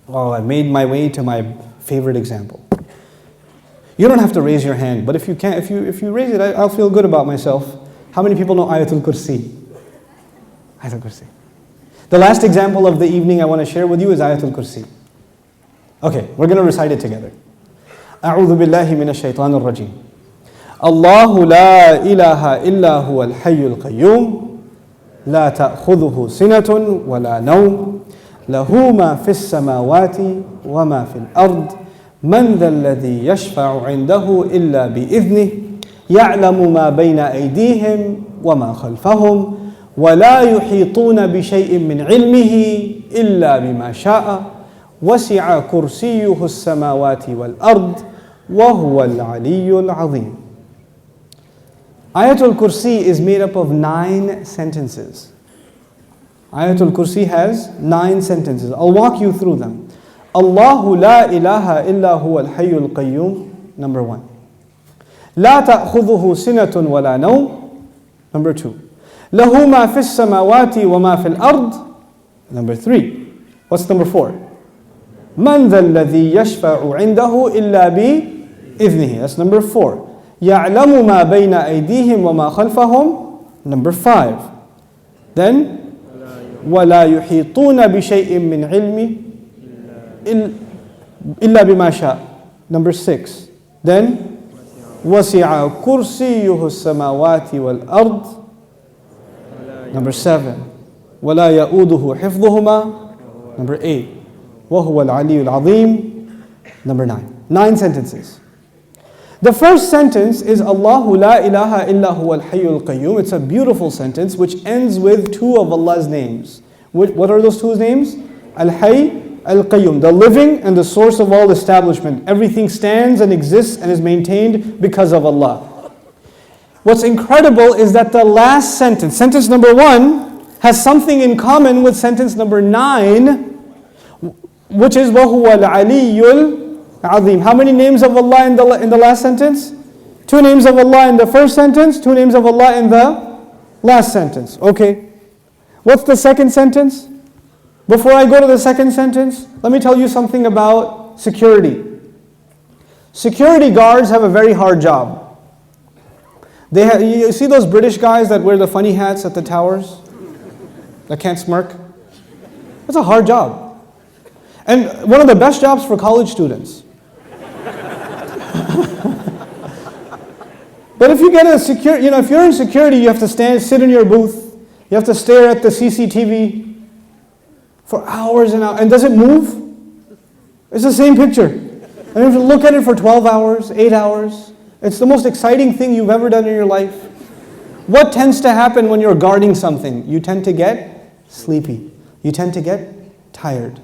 Oh, I made my way to my favorite example. You don't have to raise your hand, but if you can, if you raise it, I'll feel good about myself. How many people know Ayatul Kursi? Ayatul Kursi. The last example of the evening I want to share with you is Ayatul Kursi. Okay, we're going to recite it together. أعوذ بالله من الشيطان الرجيم. الله لا إله إلا هو الحي القيوم لا تأخذه سنة ولا نوم له ما في السماوات وما في الأرض من ذا الذي يشفع عنده إلا بإذنه يعلم ما بين أيديهم وما خلفهم ولا يحيطون بشيء من علمه إلا بما شاء وسع كرسيه السماوات والأرض وهو العلي العظيم. Ayatul Kursi is made up of 9 sentences. Ayatul Kursi has 9 sentences. I'll walk you through them. Allahu la ilaha illa huwa al-hayyul qayyum, number 1. La ta'khudhuhu sinatun wa la nawm, number 2. Lahu ma fis samawati wa ma fil ard, number 3. What's number 4? Man dha alladhi yashfa'u 'indahu illa bi idhnihi, that's number 4. يَعْلَمُ مَا بَيْنَ أَيْدِيهِمْ وَمَا خَلْفَهُم, number 5. Then وَلَا يُحِيطُونَ بِشَيْءٍ مِّنْ عِلْمِهِ إِلَّا بِمَا شَاءَ, number 6. Then وَسِعَ كُرْسِيُّهُ السَّمَاوَاتِ وَالْأَرْضِ, number 7. وَلَا يَؤُودُهُ حِفْظُهُمَا, number 8. وَهُوَ الْعَلِيُّ الْعَظِيمُ, number 9. 9 sentences. The first sentence is Allahu la ilaha illa huwa al-hayyul qayyum. It's a beautiful sentence which ends with 2 of Allah's names. What are those 2 names? Al-Hayy, Al-Qayyum, the living and the source of all establishment. Everything stands and exists and is maintained because of Allah. What's incredible is that the last sentence, sentence number 1, has something in common with sentence number 9, which is وَهُوَ الْعَلِيُّ الْعَظِيمُ. How many names of Allah in the last sentence? 2 names of Allah in the first sentence, 2 names of Allah in the last sentence. Okay. What's the second sentence? Before I go to the second sentence, let me tell you something about security. Security guards have a very hard job. You see those British guys that wear the funny hats at the towers? That can't smirk? That's a hard job. And one of the best jobs for college students. But if you get a if you're in security, you have to sit in your booth. You have to stare at the CCTV for hours and hours. And does it move? It's the same picture. And you have to look at it for 12 hours, 8 hours. It's the most exciting thing you've ever done in your life. What tends to happen when you're guarding something? You tend to get sleepy. You tend to get tired.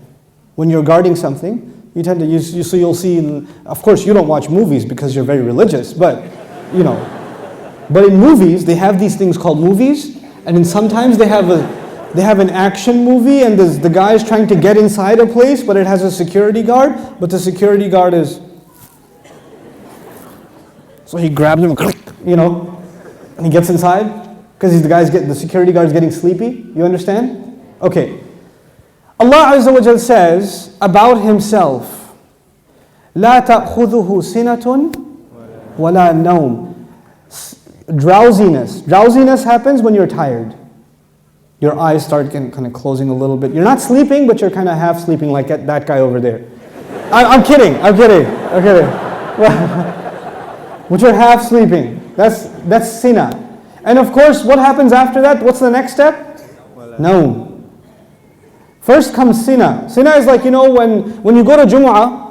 When you're guarding something, you tend to, so you'll see, of course you don't watch movies because you're very religious, but but in movies, they have these things called movies, and then sometimes they have an action movie, and the guy is trying to get inside a place, but it has a security guard, but the security guard is, so he grabs him, and he gets inside, because the security guard is getting sleepy. You understand? Okay. Allah Azza wa Jal says about Himself, لا تأخذه سنة ولا نوم. Drowsiness. Drowsiness happens when you're tired. Your eyes start kind of closing a little bit. You're not sleeping, but you're kind of half sleeping like that guy over there. I'm kidding. But you're half sleeping. That's sina. And of course, what happens after that? What's the next step? No. First comes sina. Sina is like, when you go to Jumu'ah,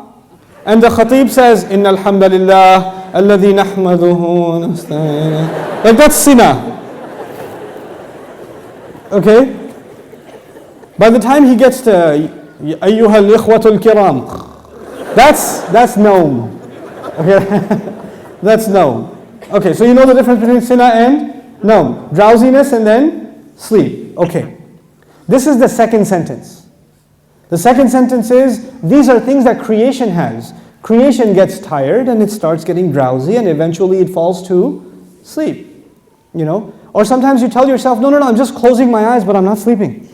and the khatib says, Inna alhamdulillah, alladhi nahmaduhu, like that's sina. Okay? By the time he gets to ayyuhal ikhwatul kiram, that's no. Okay? That's no. Okay, so you know the difference between sina and no. Drowsiness and then sleep. Okay. This is the second sentence. The second sentence is, these are things that creation has. Creation gets tired and it starts getting drowsy and eventually it falls to sleep. Or sometimes you tell yourself, no, I'm just closing my eyes, but I'm not sleeping.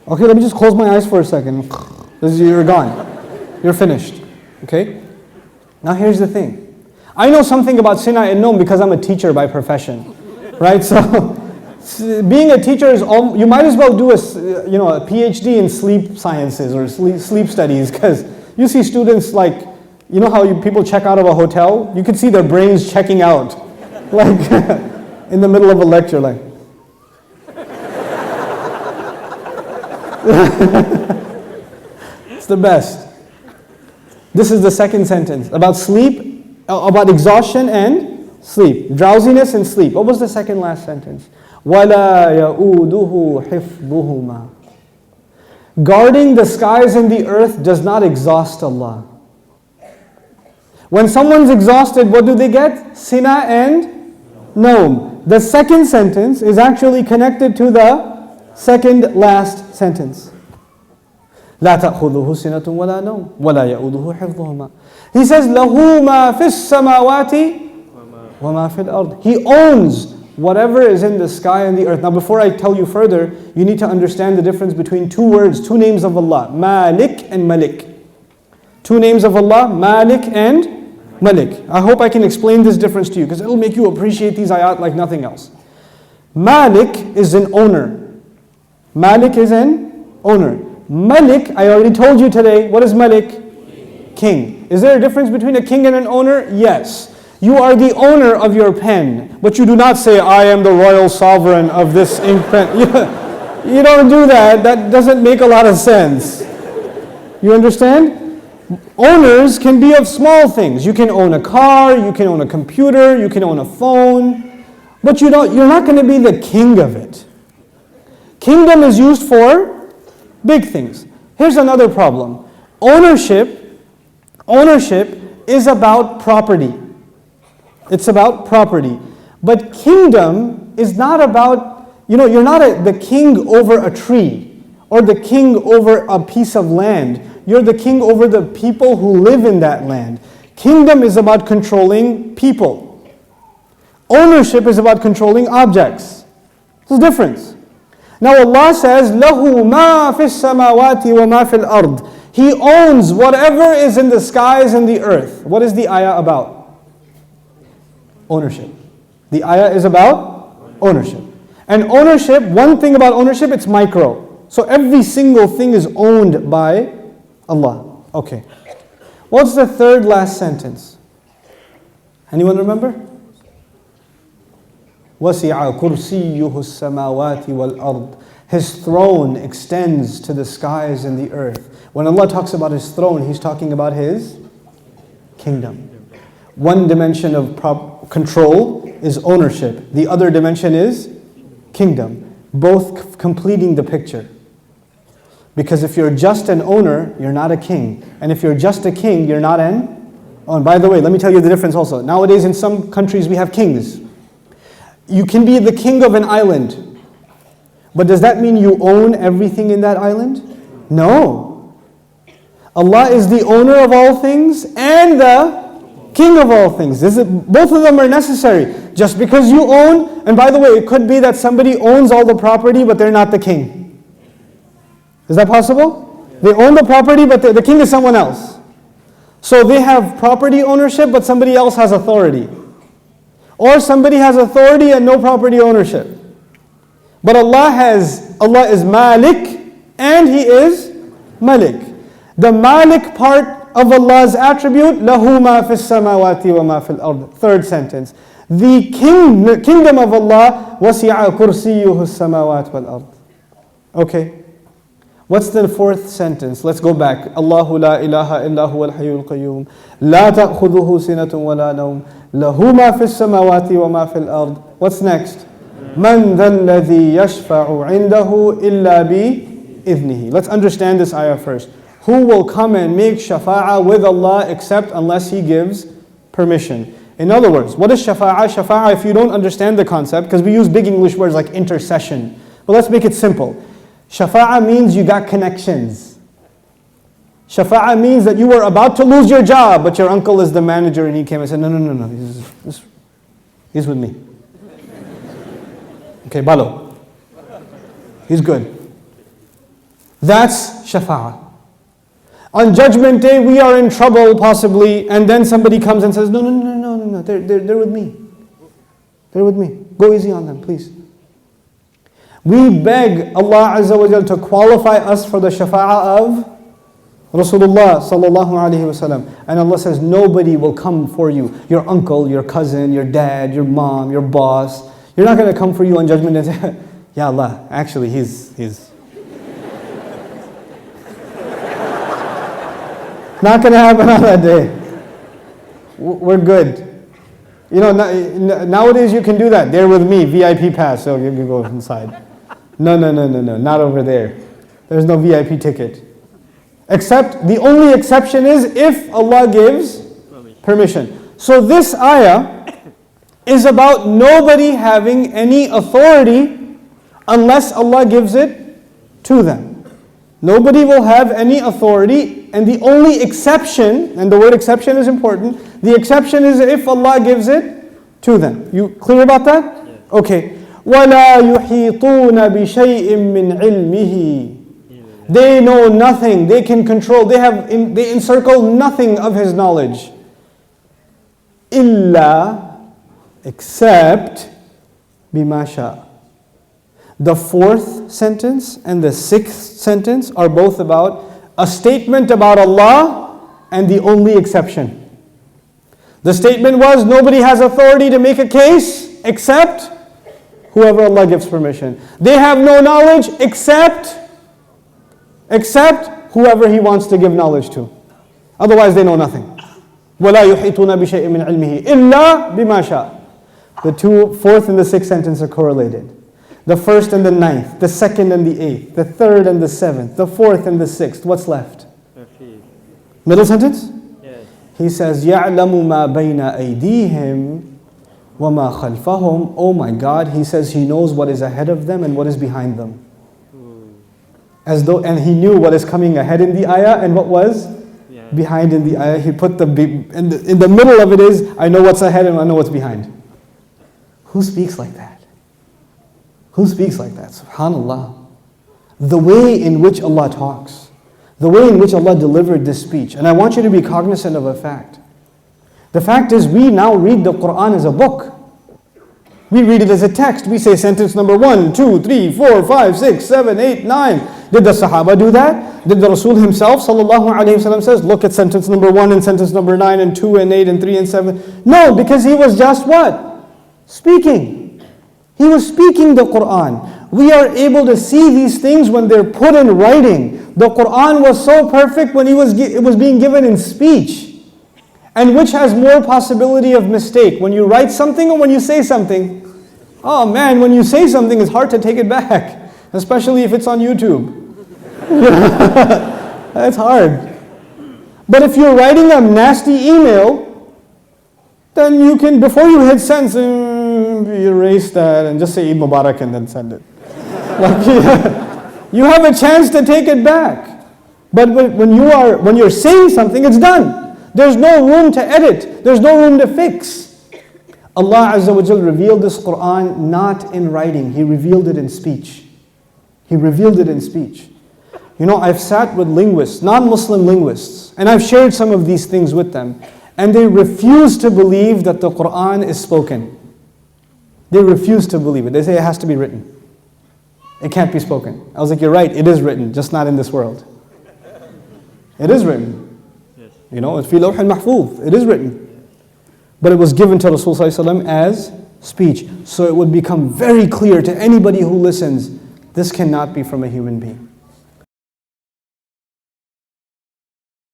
Okay, let me just close my eyes for a second. You're gone. You're finished. Okay? Now here's the thing. I know something about Sina and Noam because I'm a teacher by profession. Right? So, being a teacher is, you might as well do a PhD in sleep sciences or sleep studies, because you see students like, you know how people check out of a hotel? You can see their brains checking out. Like, in the middle of a lecture, like. It's the best. This is the second sentence about sleep, about exhaustion and sleep, drowsiness and sleep. What was the second last sentence? وَلَا يَؤُودُهُ حِفْظُهُمَا. Guarding the skies and the earth does not exhaust Allah. When someone's exhausted, what do they get? Sina and Noam. The second sentence is actually connected to the second last sentence. لا تأخذه سنة ولا نوم ولا يؤوده حفظهما. He says له ما في السماوات وما في الأرض. He owns whatever is in the sky and the earth. Now before I tell you further, you need to understand the difference between two words, two names of Allah, Malik and Malik. Two names of Allah, Malik and Malik. I hope I can explain this difference to you, because it'll make you appreciate these ayat like nothing else. Malik is an owner. Malik is an owner. Malik, I already told you today, what is Malik? King. Is there a difference between a king and an owner? Yes. You are the owner of your pen, but you do not say, I am the royal sovereign of this ink pen. You don't do that. That doesn't make a lot of sense. You understand? Owners can be of small things. You can own a car, you can own a computer, you can own a phone, but you're not going to be the king of it. Kingdom is used for big things. Here's another problem. Ownership is about property. It's about property. But kingdom is not about, you're not the king over a tree or the king over a piece of land. You're the king over the people who live in that land. Kingdom is about controlling people. Ownership is about controlling objects. There's a difference. Now Allah says, لَهُ مَا فِي السَّمَاوَاتِ وَمَا فِي الْأَرْضِ. He owns whatever is in the skies and the earth. What is the ayah about? Ownership. The ayah is about ownership. And ownership, one thing about ownership, it's micro. So every single thing is owned by Allah. Okay. What's the third last sentence? Anyone remember? وَسِعَ كُرْسِيُّهُ السَّمَاوَاتِ وَالْأَرْضِ. His throne extends to the skies and the earth. When Allah talks about His throne, He's talking about His kingdom. One dimension of control is ownership. The other dimension is kingdom. Both completing the picture. Because if you're just an owner, you're not a king. And if you're just a king, you're not an owner. And by the way, let me tell you the difference also. Nowadays in some countries we have kings. You can be the king of an island. But does that mean you own everything in that island? No. Allah is the owner of all things and the king of all things. Both of them are necessary. Just because you own, and by the way, it could be that somebody owns all the property but they're not the king. Is that possible? They own the property but the king is someone else. So they have property ownership but somebody else has authority. Or somebody has authority and no property ownership. But Allah is Malik and He is Malik. The Malik part of Allah's attribute, لَهُ مَا فِي السَّمَاوَاتِ وَمَا فِي الْأَرْضِ. Third sentence. The kingdom of Allah, وَسِعَ كُرْسِيُّهُ السَّمَاوَاتِ وَالْأَرْضِ. Okay. What's the fourth sentence? Let's go back. Allahu la ilaha illa huwa al-hayyul qayyum. La ta'khudhuhu sinatun wa la nawm. Lahu ma fi as-samawati wa ma fi al-ard. What's next? Man dha alladhi yashfa'u 'indahu illa bi idhnihi. Let's understand this ayah first. Who will come and make shafa'ah with Allah except unless He gives permission? In other words, what is shafa'ah? Shafa'ah, if you don't understand the concept, because we use big English words like intercession. But let's make it simple. Shafa'ah means you got connections. Shafa'ah means that you were about to lose your job, but your uncle is the manager and he came and said, no, he's with me. Okay, Balo. He's good. That's shafa'ah. On Judgment Day, we are in trouble possibly, and then somebody comes and says, no, they're with me. They're with me. Go easy on them, please. We beg Allah Azza wa Jal to qualify us for the shafa'ah of Rasulullah sallallahu alayhi wasallam. And Allah says, nobody will come for you. Your uncle, your cousin, your dad, your mom, your boss. You're not going to come for you on Judgment Day and say, Ya Allah, actually he's not going to happen on that day. We're good. You know, nowadays you can do that. They're with me, VIP pass, so you can go inside. No, not over there. There's no VIP ticket. Except, the only exception is if Allah gives permission. So this ayah is about nobody having any authority unless Allah gives it to them. Nobody will have any authority, and the only exception, and the word exception is important, the exception is if Allah gives it to them. You clear about that? Yes. Okay. وَلَا يُحِيطُونَ بِشَيْءٍ مِّنْ عِلْمِهِ. They know nothing, they can control, they encircle nothing of His knowledge. إِلَّا, except بِمَا شَاءَ. The fourth sentence and the sixth sentence are both about a statement about Allah and the only exception. The statement was, nobody has authority to make a case except whoever Allah gives permission. They have no knowledge except whoever He wants to give knowledge to. Otherwise they know nothing. وَلَا يُحِيطُونَ بِشَيْءٍ مِّنْ عِلْمِهِ إِلَّا بِمَا شَاءَ. The fourth and the sixth sentence are correlated. The first and the ninth, the second and the eighth, the third and the seventh, the fourth and the sixth. What's left? Middle sentence? Yes. He says, يَعْلَمُ مَا بَيْنَ أَيْدِيهِمْ وَمَا خَلْفَهُمْ. Oh my God, He says He knows what is ahead of them and what is behind them. As though, and He knew what is coming ahead in the ayah and what was behind in the ayah. He put in the middle of it is, I know what's ahead and I know what's behind. Who speaks like that? Who speaks like that? SubhanAllah. The way in which Allah talks, the way in which Allah delivered this speech. And I want you to be cognizant of a fact. The fact is, we now read the Quran as a book. We read it as a text. We say sentence number 1, 2, 3, 4, 5, 6, 7, 8, 9. Did the Sahaba do that? Did the Rasul himself, sallallahu alayhi wasallam, says, look at sentence number 1 and sentence number 9 and 2 and 8 and 3 and 7? No, because he was just what? Speaking. He was speaking the Quran. We are able to see these things when they're put in writing. The Quran was so perfect when it was being given in speech. And which has more possibility of mistake? When you write something or when you say something? Oh man, when you say something, it's hard to take it back. Especially if it's on YouTube. That's hard. But if you're writing a nasty email, then you can, before you hit send, erase that and just say Eid Mubarak and then send it. You have a chance to take it back. But when you're saying something, it's done. There's no room to edit. There's no room to fix. Allah Azza wa Jal revealed this Quran not in writing. He revealed it in speech. He revealed it in speech. You know, I've sat with linguists, non-Muslim linguists, and I've shared some of these things with them, and they refuse to believe that the Quran is spoken. They refuse to believe it. They say it has to be written. It can't be spoken. I was like, you're right, it is written, just not in this world. It is written. You know, it's fi Laohe Mahfuz. It is written. But it was given to Rasulullah as speech. So it would become very clear to anybody who listens, this cannot be from a human being.